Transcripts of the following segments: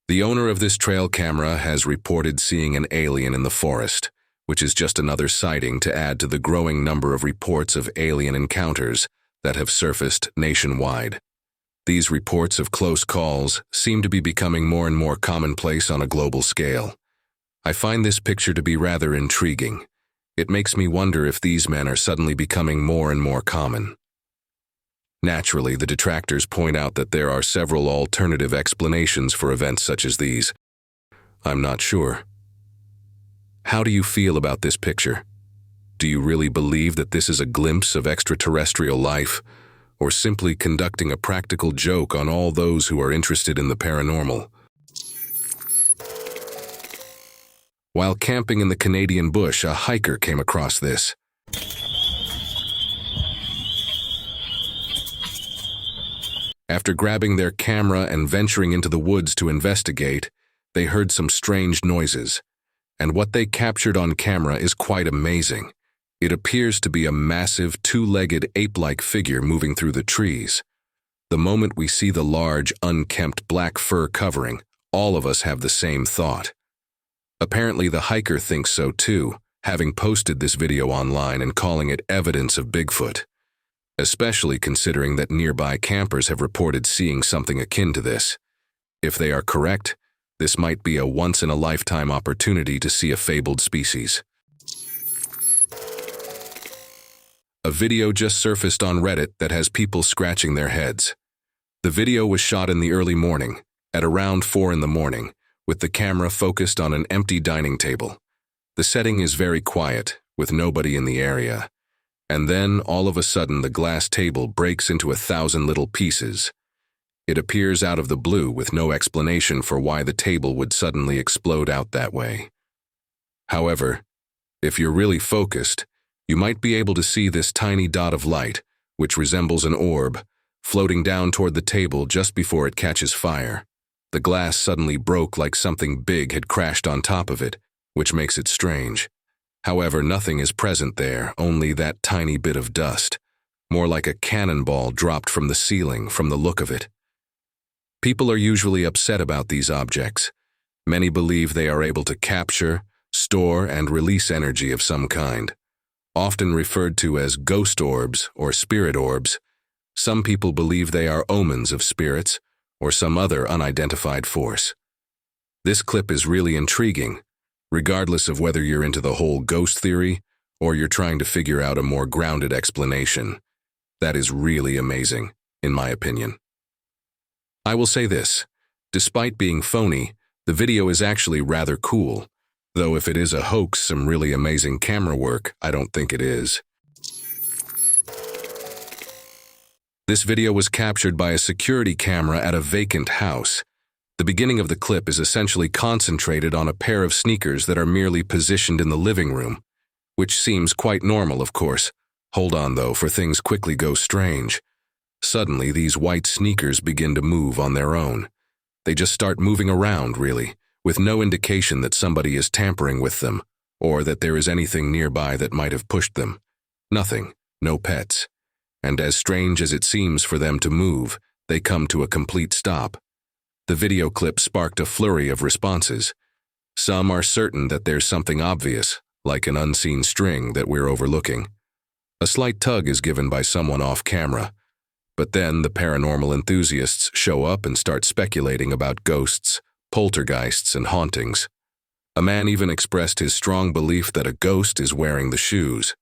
The owner of this trail camera has reported seeing an alien in the forest, which is just another sighting to add to the growing number of reports of alien encounters that have surfaced nationwide. These reports of close calls seem to be becoming more and more commonplace on a global scale. I find this picture to be rather intriguing. It makes me wonder if these men are suddenly becoming more and more common. Naturally, the detractors point out that there are several alternative explanations for events such as these. I'm not sure. How do you feel about this picture? Do you really believe that this is a glimpse of extraterrestrial life, or simply conducting a practical joke on all those who are interested in the paranormal? While camping in the Canadian bush, a hiker came across this. After grabbing their camera and venturing into the woods to investigate, they heard some strange noises, and what they captured on camera is quite amazing. It appears to be a massive, two-legged ape-like figure moving through the trees. The moment we see the large, unkempt black fur covering, all of us have the same thought. Apparently the hiker thinks so too, having posted this video online and calling it evidence of Bigfoot, especially considering that nearby campers have reported seeing something akin to this. If they are correct, this might be a once-in-a-lifetime opportunity to see a fabled species. A video just surfaced on Reddit that has people scratching their heads. The video was shot in the early morning, at around 4 in the morning, with the camera focused on an empty dining table. The setting is very quiet, with nobody in the area. And then, all of a sudden, the glass table breaks into 1,000 little pieces. It appears out of the blue with no explanation for why the table would suddenly explode out that way. However, if you're really focused, you might be able to see this tiny dot of light, which resembles an orb, floating down toward the table just before it catches fire. The glass suddenly broke like something big had crashed on top of it, which makes it strange. However, nothing is present there, only that tiny bit of dust, more like a cannonball dropped from the ceiling from the look of it. People are usually upset about these objects. Many believe they are able to capture, store, and release energy of some kind. Often referred to as ghost orbs or spirit orbs, some people believe they are omens of spirits or some other unidentified force. This clip is really intriguing, regardless of whether you're into the whole ghost theory or you're trying to figure out a more grounded explanation. That is really amazing, in my opinion. I will say this, despite being phony, the video is actually rather cool, though if it is a hoax, some really amazing camera work, I don't think it is. This video was captured by a security camera at a vacant house. The beginning of the clip is essentially concentrated on a pair of sneakers that are merely positioned in the living room, which seems quite normal, of course. Hold on, though, for things quickly go strange. Suddenly, these white sneakers begin to move on their own. They just start moving around, really, with no indication that somebody is tampering with them, or that there is anything nearby that might have pushed them. Nothing, no pets. And as strange as it seems for them to move, they come to a complete stop. The video clip sparked a flurry of responses. Some are certain that there's something obvious, like an unseen string that we're overlooking. A slight tug is given by someone off camera. But then the paranormal enthusiasts show up and start speculating about ghosts, poltergeists, and hauntings. A man even expressed his strong belief that a ghost is wearing the shoes.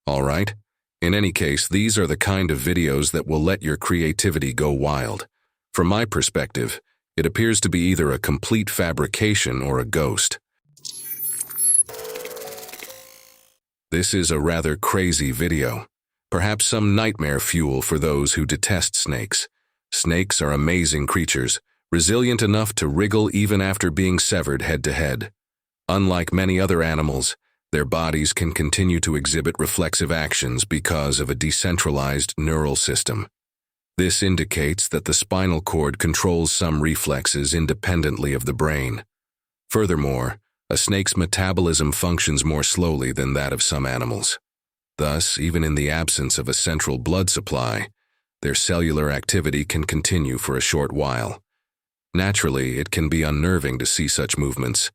All right? In any case, these are the kind of videos that will let your creativity go wild. From my perspective, it appears to be either a complete fabrication or a ghost. This is a rather crazy video. Perhaps some nightmare fuel for those who detest snakes. Snakes are amazing creatures, resilient enough to wriggle even after being severed head to head. Unlike many other animals, their bodies can continue to exhibit reflexive actions because of a decentralized neural system. This indicates that the spinal cord controls some reflexes independently of the brain. Furthermore, a snake's metabolism functions more slowly than that of some animals. Thus, even in the absence of a central blood supply, their cellular activity can continue for a short while. Naturally, it can be unnerving to see such movements,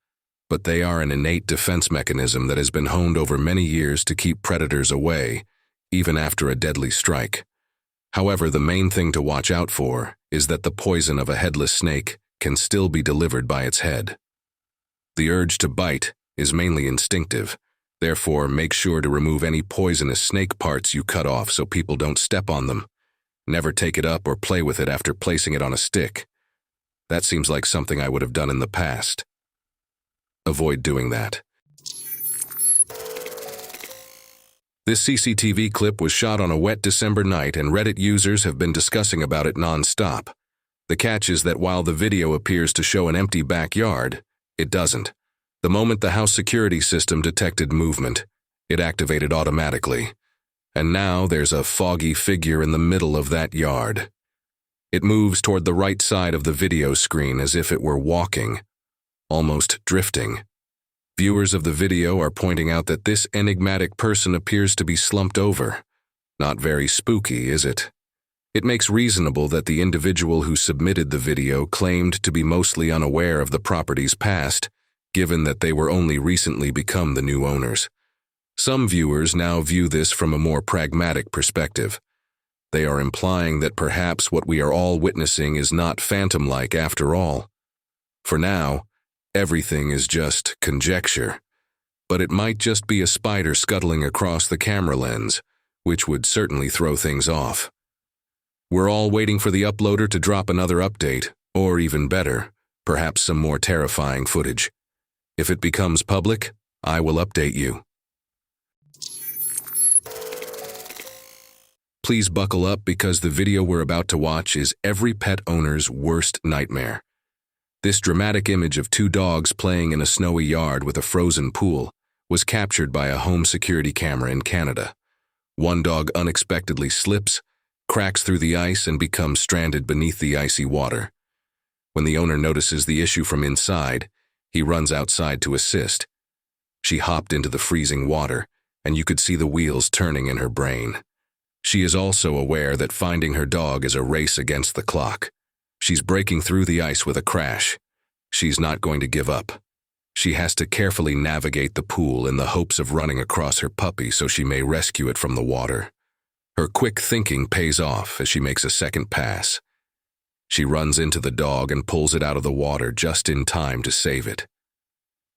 but they are an innate defense mechanism that has been honed over many years to keep predators away, even after a deadly strike. However, the main thing to watch out for is that the poison of a headless snake can still be delivered by its head. The urge to bite is mainly instinctive, therefore make sure to remove any poisonous snake parts you cut off so people don't step on them. Never take it up or play with it after placing it on a stick. That seems like something I would have done in the past. Avoid doing that. This CCTV clip was shot on a wet December night, and Reddit users have been discussing about it non-stop. The catch is that while the video appears to show an empty backyard, it doesn't. The moment the house security system detected movement, it activated automatically. And now there's a foggy figure in the middle of that yard. It moves toward the right side of the video screen as if it were walking, almost drifting. Viewers of the video are pointing out that this enigmatic person appears to be slumped over. Not very spooky, is it? It makes reasonable that the individual who submitted the video claimed to be mostly unaware of the property's past, given that they were only recently become the new owners. Some viewers now view this from a more pragmatic perspective. They are implying that perhaps what we are all witnessing is not phantom-like after all. For now, everything is just conjecture, but it might just be a spider scuttling across the camera lens, which would certainly throw things off. We're all waiting for the uploader to drop another update, or even better, perhaps some more terrifying footage. If it becomes public, I will update you. Please buckle up because the video we're about to watch is every pet owner's worst nightmare. This dramatic image of two dogs playing in a snowy yard with a frozen pool was captured by a home security camera in Canada. One dog unexpectedly slips, cracks through the ice, and becomes stranded beneath the icy water. When the owner notices the issue from inside, he runs outside to assist. She hopped into the freezing water, and you could see the wheels turning in her brain. She is also aware that finding her dog is a race against the clock. She's breaking through the ice with a crash. She's not going to give up. She has to carefully navigate the pool in the hopes of running across her puppy so she may rescue it from the water. Her quick thinking pays off as she makes a second pass. She runs into the dog and pulls it out of the water just in time to save it.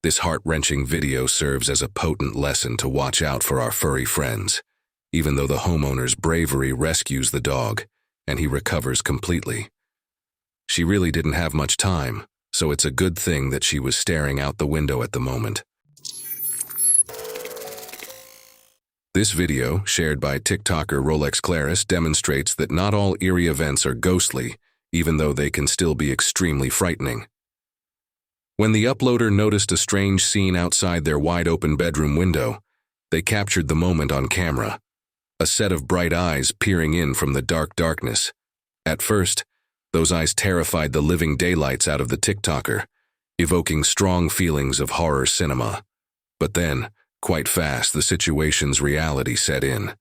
This heart-wrenching video serves as a potent lesson to watch out for our furry friends, even though the homeowner's bravery rescues the dog and he recovers completely. She really didn't have much time, so it's a good thing that she was staring out the window at the moment. This video, shared by TikToker Rolex Claris, demonstrates that not all eerie events are ghostly, even though they can still be extremely frightening. When the uploader noticed a strange scene outside their wide-open bedroom window, they captured the moment on camera. A set of bright eyes peering in from the darkness. At first, those eyes terrified the living daylights out of the TikToker, evoking strong feelings of horror cinema. But then, quite fast, the situation's reality set in.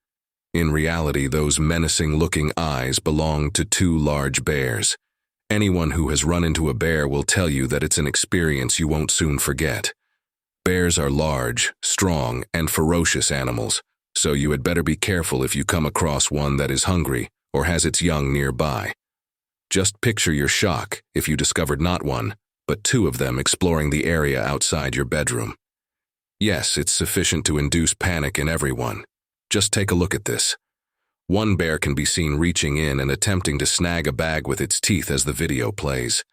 In reality, those menacing-looking eyes belonged to two large bears. Anyone who has run into a bear will tell you that it's an experience you won't soon forget. Bears are large, strong, and ferocious animals, so you had better be careful if you come across one that is hungry or has its young nearby. Just picture your shock if you discovered not one, but two of them exploring the area outside your bedroom. Yes, it's sufficient to induce panic in everyone. Just take a look at this. One bear can be seen reaching in and attempting to snag a bag with its teeth as the video plays.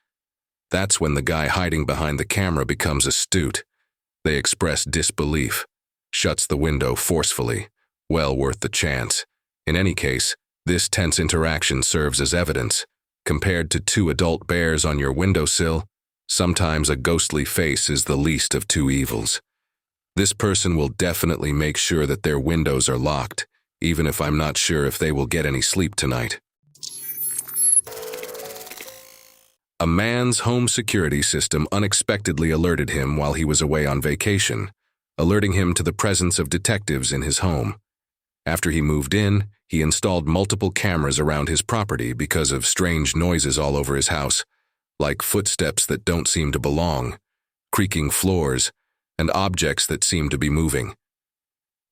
That's when the guy hiding behind the camera becomes astute. They express disbelief, shuts the window forcefully. Well worth the chance. In any case, this tense interaction serves as evidence. Compared to two adult bears on your windowsill, sometimes a ghostly face is the least of two evils. This person will definitely make sure that their windows are locked, even if I'm not sure if they will get any sleep tonight. A man's home security system unexpectedly alerted him while he was away on vacation, alerting him to the presence of detectives in his home. After he moved in, he installed multiple cameras around his property because of strange noises all over his house. like footsteps that don't seem to belong, creaking floors, and objects that seem to be moving.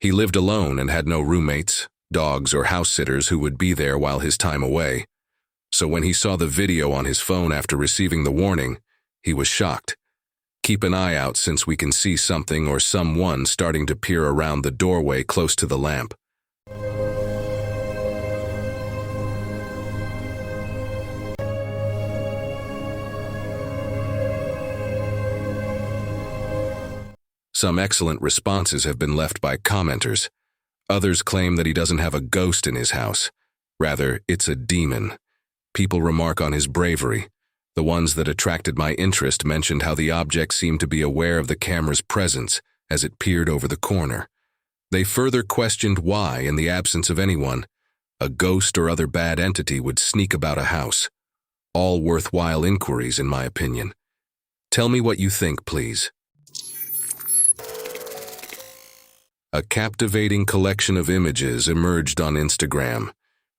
He lived alone and had no roommates, dogs, or house sitters who would be there while his time away. So when he saw the video on his phone after receiving the warning, he was shocked. Keep an eye out since we can see something or someone starting to peer around the doorway close to the lamp. Some excellent responses have been left by commenters. Others claim that he doesn't have a ghost in his house. Rather, it's a demon. People remark on his bravery. The ones that attracted my interest mentioned how the object seemed to be aware of the camera's presence as it peered over the corner. They further questioned why, in the absence of anyone, a ghost or other bad entity would sneak about a house. All worthwhile inquiries, in my opinion. Tell me what you think, please. A captivating collection of images emerged on Instagram,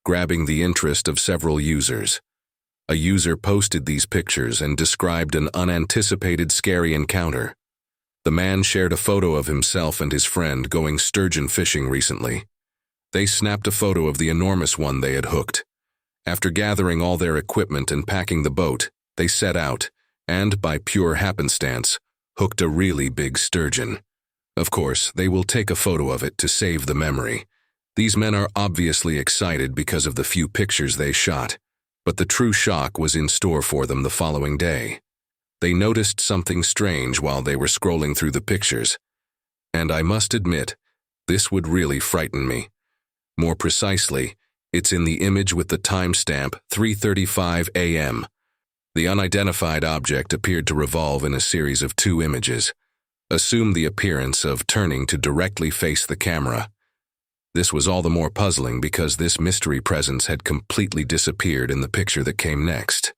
grabbing the interest of several users. A user posted these pictures and described an unanticipated scary encounter. The man shared a photo of himself and his friend going sturgeon fishing recently. They snapped a photo of the enormous one they had hooked. After gathering all their equipment and packing the boat, they set out and, by pure happenstance, hooked a really big sturgeon. Of course, they will take a photo of it to save the memory. These men are obviously excited because of the few pictures they shot, but the true shock was in store for them the following day. They noticed something strange while they were scrolling through the pictures. And I must admit, this would really frighten me. More precisely, it's in the image with the timestamp 3:35 a.m. The unidentified object appeared to revolve in a series of 2 images. Assumed the appearance of turning to directly face the camera. This was all the more puzzling because this mystery presence had completely disappeared in the picture that came next.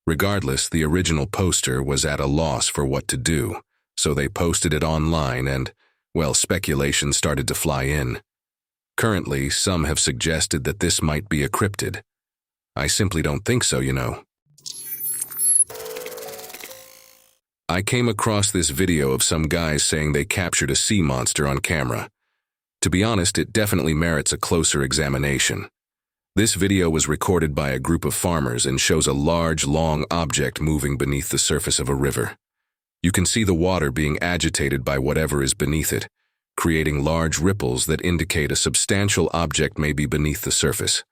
Regardless, the original poster was at a loss for what to do, so they posted it online and, well, speculation started to fly in. Currently, some have suggested that this might be a cryptid. I simply don't think so, you know. I came across this video of some guys saying they captured a sea monster on camera. To be honest, it definitely merits a closer examination. This video was recorded by a group of farmers and shows a large, long object moving beneath the surface of a river. You can see the water being agitated by whatever is beneath it, creating large ripples that indicate a substantial object may be beneath the surface.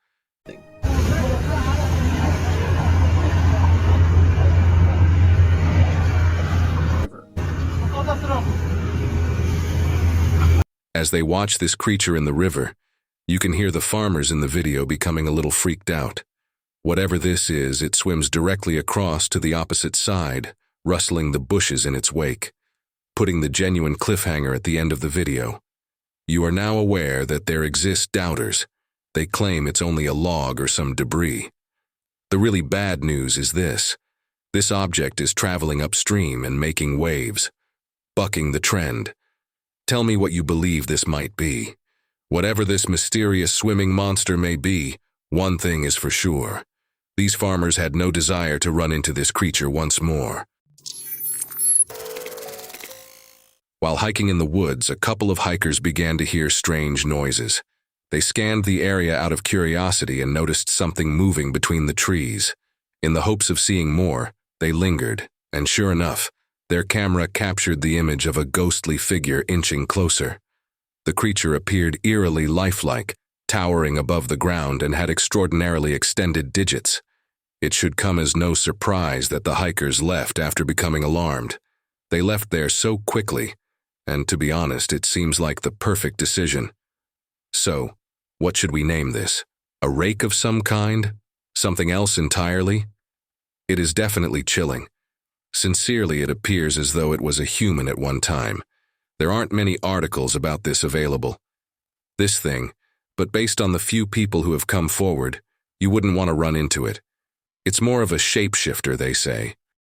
As they watch this creature in the river, you can hear the farmers in the video becoming a little freaked out. Whatever this is, it swims directly across to the opposite side, rustling the bushes in its wake, putting the genuine cliffhanger at the end of the video. You are now aware that there exist doubters. They claim it's only a log or some debris. The really bad news is this. This object is traveling upstream and making waves, bucking the trend. Tell me what you believe this might be. Whatever this mysterious swimming monster may be, one thing is for sure. These farmers had no desire to run into this creature once more. While hiking in the woods, a couple of hikers began to hear strange noises. They scanned the area out of curiosity and noticed something moving between the trees. In the hopes of seeing more, they lingered, and sure enough, their camera captured the image of a ghostly figure inching closer. The creature appeared eerily lifelike, towering above the ground and had extraordinarily extended digits. It should come as no surprise that the hikers left after becoming alarmed. They left there so quickly, and to be honest, it seems like the perfect decision. So, what should we name this? A rake of some kind? Something else entirely? It is definitely chilling. Sincerely, it appears as though it was a human at one time. There aren't many articles about this available. This thing, but based on the few people who have come forward, you wouldn't want to run into it. It's more of a shapeshifter, they say.